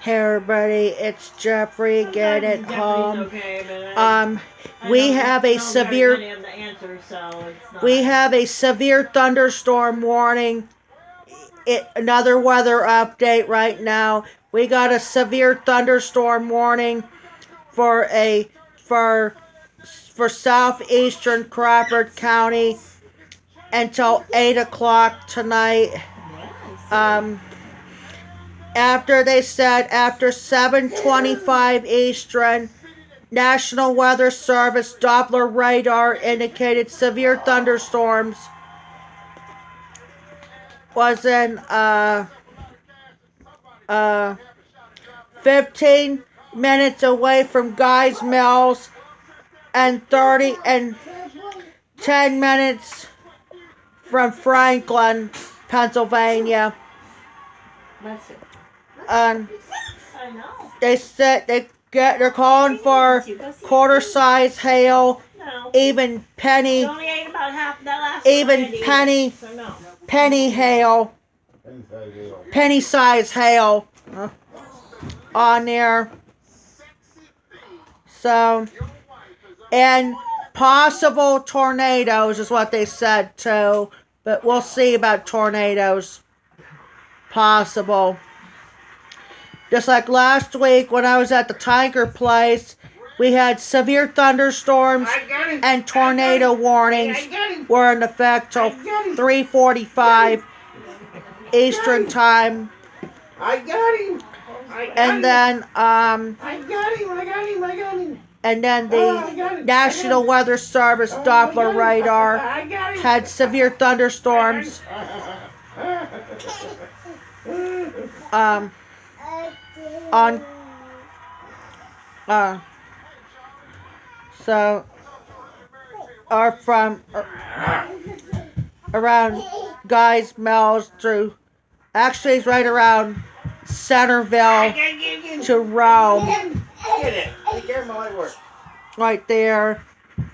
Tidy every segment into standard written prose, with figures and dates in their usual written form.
Hey everybody, it's Jeffrey again at home. We have a severe thunderstorm warning. Another weather update right now. We got a severe thunderstorm warning for southeastern Crawford County until 8 o'clock tonight. After 7:25 Eastern, National Weather Service Doppler radar indicated severe thunderstorms was in 15 minutes away from Guy's Mills and 10 minutes from Franklin, Pennsylvania. They said they're calling for quarter-size hail, even penny hail, penny-size hail on there. So, and possible tornadoes is what they said too, but we'll see about tornadoes. Possible. Just like last week when I was at the Tiger Place, we had severe thunderstorms and tornado warnings were in effect till 3:45 Eastern Time. I got him. And then I got him. And then the National Weather Service Doppler radar had severe thunderstorms. So are from around Guy's Mills through, actually it's right around Centerville to Rome. Get it. Take care of my light work. Right there.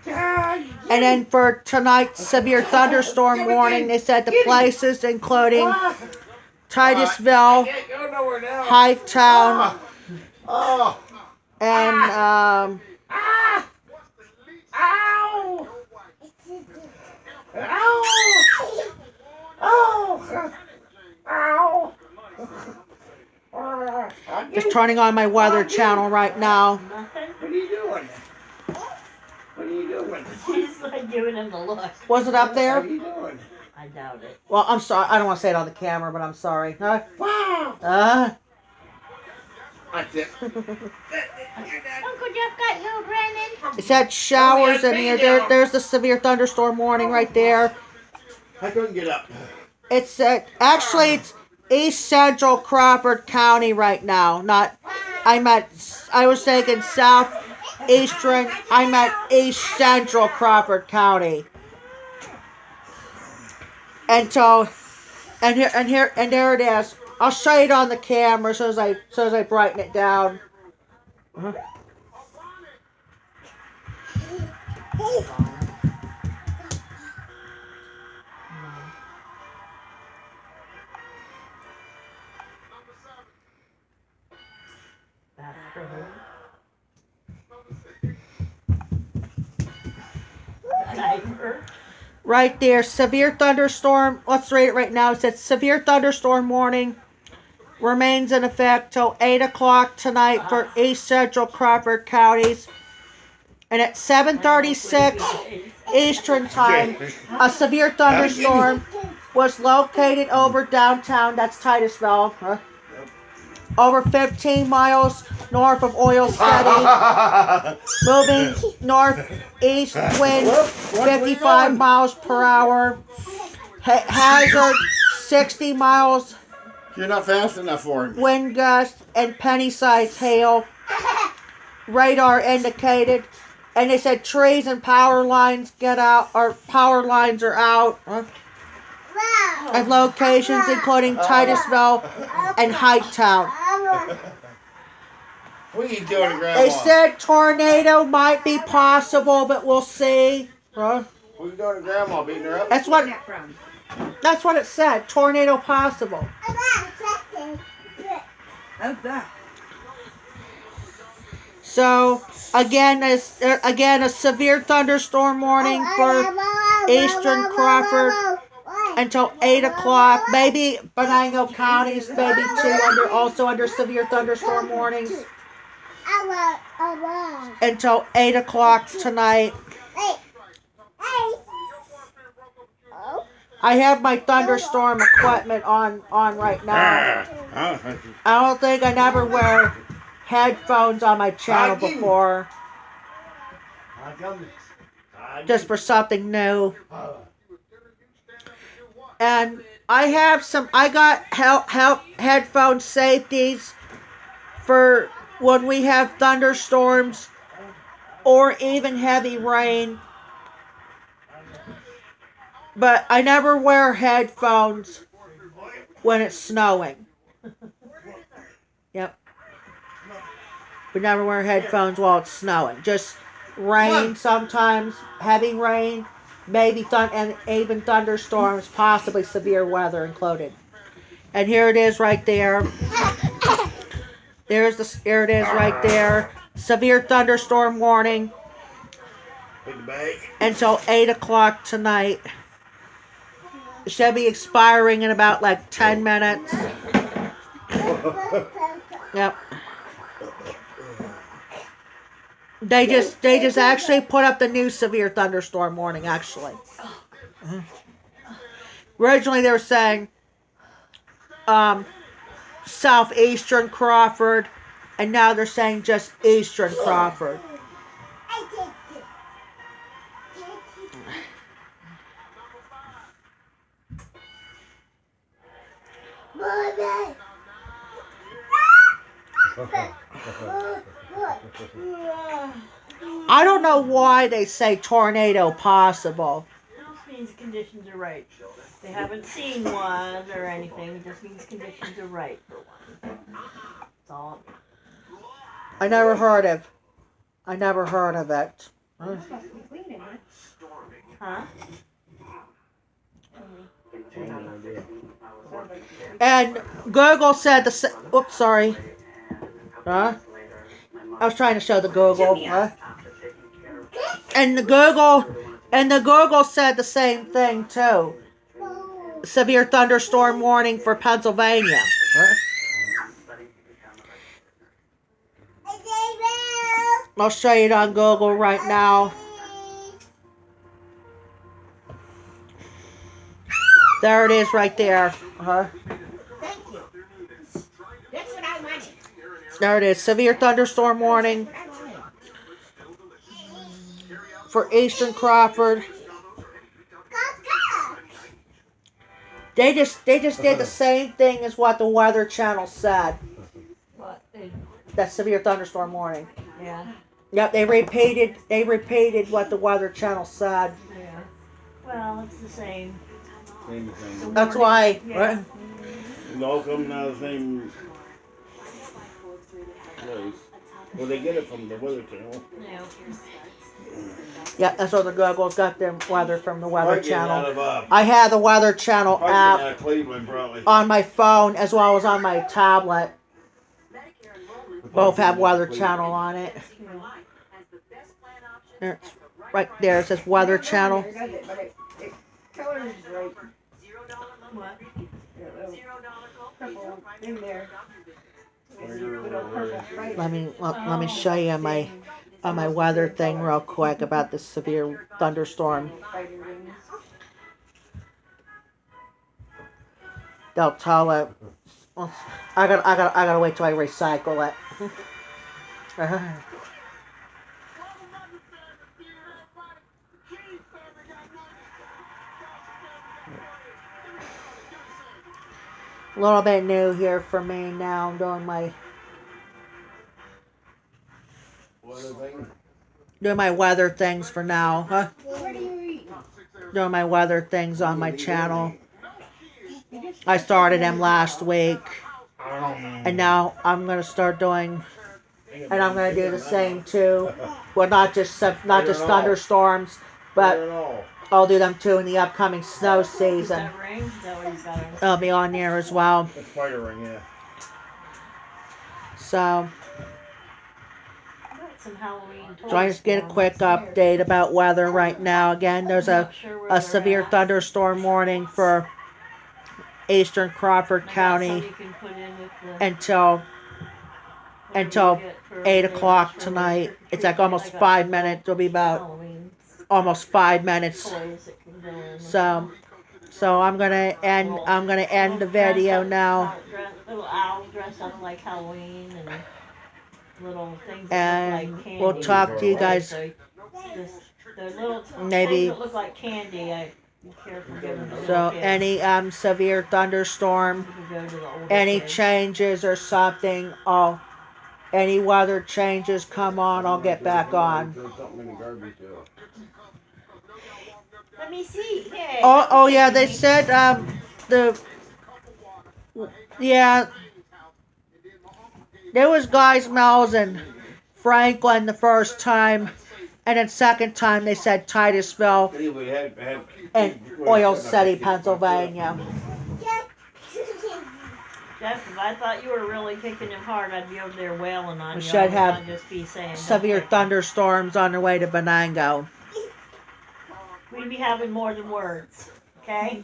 And then for tonight's severe thunderstorm warning, they said the places including Titusville, Hightown, and Ow! just turning on my weather channel right now. What are you doing? What are you doing? She's like giving him the look. Was it up there? What are you doing? I doubt it. Well, I'm sorry. I don't want to say it on the camera, but I'm sorry. Huh? Wow! That's it. Uncle Jeff got you, Brandon. It said showers in here. There's the severe thunderstorm warning right there. I couldn't get up. It's actually it's East Central Crawford County right now. I was thinking southeastern. I'm at East Central Crawford County. And so, and there it is. I'll show you it on the camera as I brighten it down. Right there, severe thunderstorm. Let's read it right now. It says severe thunderstorm warning remains in effect till 8 o'clock tonight for East Central Crawford counties. And at 7:36 Eastern Time, a severe thunderstorm was located over downtown, that's Titusville, over 15 miles north of Oil City, moving northeast wind 55 miles per hour, hazard 60 miles. You're not fast enough for him. Wind gust and penny-sized hail. Radar indicated, and they said trees and power lines power lines are out. At locations including Titusville and Hightown. What are you doing, Grandma? They said tornado might be possible, but we'll see. What are you doing to Grandma? Beating her up? That's what it said. Tornado possible. How's that? So again, a severe thunderstorm warning for eastern Crawford until 8 o'clock. Maybe Venango counties, maybe too, also under severe thunderstorm warnings until 8 o'clock tonight. I have my thunderstorm equipment on right now. I don't think I never wear headphones on my channel before. Just for something new. And I got headphone safeties for when we have thunderstorms or even heavy rain. But I never wear headphones when it's snowing. Yep. We never wear headphones while it's snowing. Just rain sometimes, heavy rain, maybe and even thunderstorms, possibly severe weather included. And here it is right there. Here it is right there. Severe thunderstorm warning until 8 o'clock tonight. It should be expiring in about like 10 minutes. Yep. They just actually put up the new severe thunderstorm warning, actually. Originally they were saying southeastern Crawford, and now they're saying just eastern Crawford. I don't know why they say tornado possible. This means conditions are right. They haven't seen one or anything. It just means conditions are right for one. That's all. I never heard of it. Huh? And Google said the same. Oops, sorry. Huh? I was trying to show the Google. Huh? And the Google said the same thing too. Severe thunderstorm warning for Pennsylvania. Huh? I'll show you it on Google right now. There it is right there. Thank you. That's what I wanted. There it is. Severe thunderstorm warning for eastern Crawford. They just did the same thing as what the Weather Channel said. What? That severe thunderstorm warning. Yeah. Yep, they repeated what the Weather Channel said. Yeah. Well, it's the same. Same thing. That's why. Yeah. It all come out of the same place. Well, they get it from the Weather Channel. Yeah. Yeah, that's where the Google's got their weather from the Weather Probably getting out Channel. of, I have the Weather Channel probably getting out app of Cleveland, probably. on my phone as well as on my tablet. Both have Weather Channel on it. There, right there it says Weather Channel. What? In there. Let me show you on my weather thing real quick about this severe thunderstorm. They'll tell it. Well, I gotta wait till I recycle it. A little bit new here for me now. I'm doing my weather things for now. Huh? Doing my weather things on my channel. I started them last week, and now I'm gonna start doing, and I'm gonna do the same too. Well, not just thunderstorms, but I'll do them too in the upcoming snow season. I'll be on there as well. The spider ring, yeah. So some Halloween toys. So I just get a for 'em quick upstairs. update about weather right now. Again, there's I'm a not sure where a they're severe at. thunderstorm warning for eastern Crawford I got County some you can put in with the until whatever until you get for 8 neighbors o'clock for tonight. trick or It's like treat. almost I got 5 some minutes. It'll be about Halloween almost 5 minutes. toys that can go in. So I'm gonna end the video now. Little owls dress up like Halloween and little things that And look like candy. we'll talk to you guys So the little maybe. things that look like candy, be careful giving to So little kids. any severe thunderstorm, You can go to the older any kids. changes or something, any weather changes come on, I'll get back on. Let me see. Hey, Oh yeah, kissing they me. said yeah, there was Guys Mills and Franklin the first time, and then second time they said Titusville and Oil City, Pennsylvania. Jeff, if I thought you were really kicking him hard, I'd be over there wailing on We you. should I would have not just be saying severe don't thunderstorms on their way to Benango. We'd be having more than words, okay?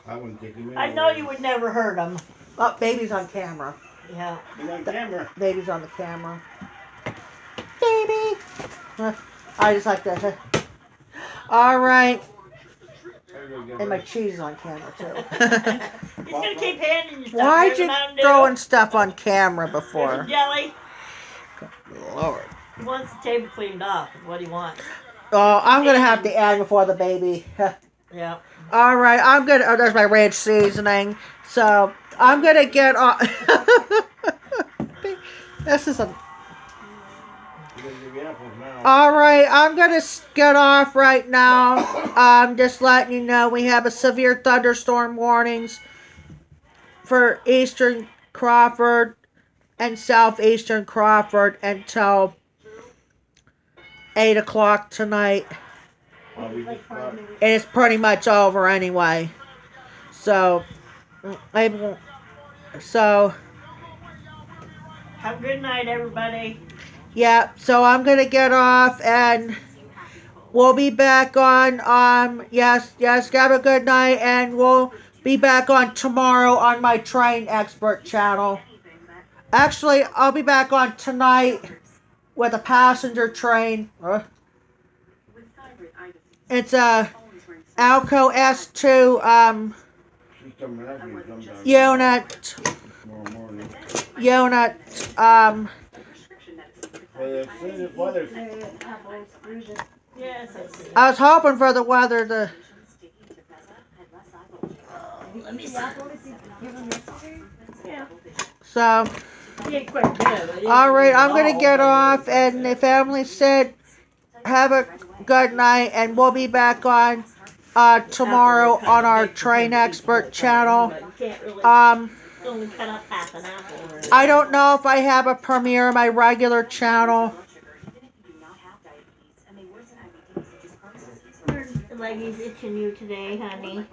I wouldn't take him in. I know you would never hurt him. Oh, baby's on camera. Yeah. He's on camera. Baby's on the camera. Baby! I just like to. Alright. And my cheese is on camera too. He's gonna keep handing you stuff. Why'd There's you a Mountain Dew. throwing stuff on camera There's before? a jelly. Lord. He wants the table cleaned off, is what he wants. Oh, I'm gonna have to end before the baby. Yeah. Alright, I'm gonna. Oh, there's my ranch seasoning. So, I'm gonna get on. This is a. Alright, I'm gonna get off right now. Just letting you know we have a severe thunderstorm warnings for eastern Crawford and southeastern Crawford until 8 o'clock tonight. And it's pretty much over anyway. So, have a good night, everybody. Yeah, so I'm gonna get off and we'll be back on yes, have a good night, and we'll be back on tomorrow on my train expert channel. Actually, I'll be back on tonight with a passenger train. It's a Alco S2 unit Yes, I see. I was hoping for the weather to. Let me see. Yeah. So, alright, I'm gonna get off, and the family said have a good night, and we'll be back on tomorrow on our train expert channel. Only cut up half an apple. I don't know if I have a premiere on my regular channel. The leggy's itching you today, honey.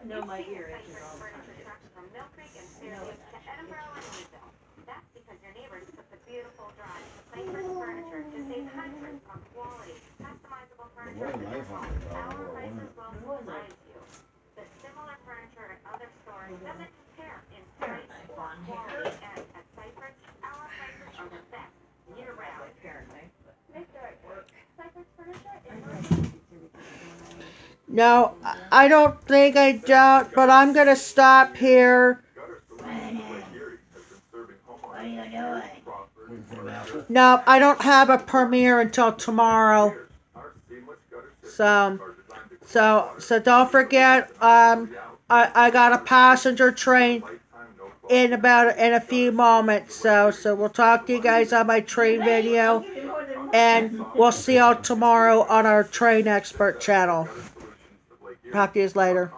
I know my ear itches all the time. That's because your neighbors took the beautiful drive to Cypress Furniture to save hundreds on quality, customizable furniture. Our prices will surprise you. The similar furniture at other stores doesn't compare in price or quality, and at Cypress, our prices are the best year-round. Apparently. Make the right work. Cypress Furniture is No, I don't think I don't, but I'm gonna stop here. What are you doing? No, I don't have a premiere until tomorrow. So don't forget, I got a passenger train in a few moments. So we'll talk to you guys on my train video, and we'll see y'all tomorrow on our train expert channel. Talk to you later.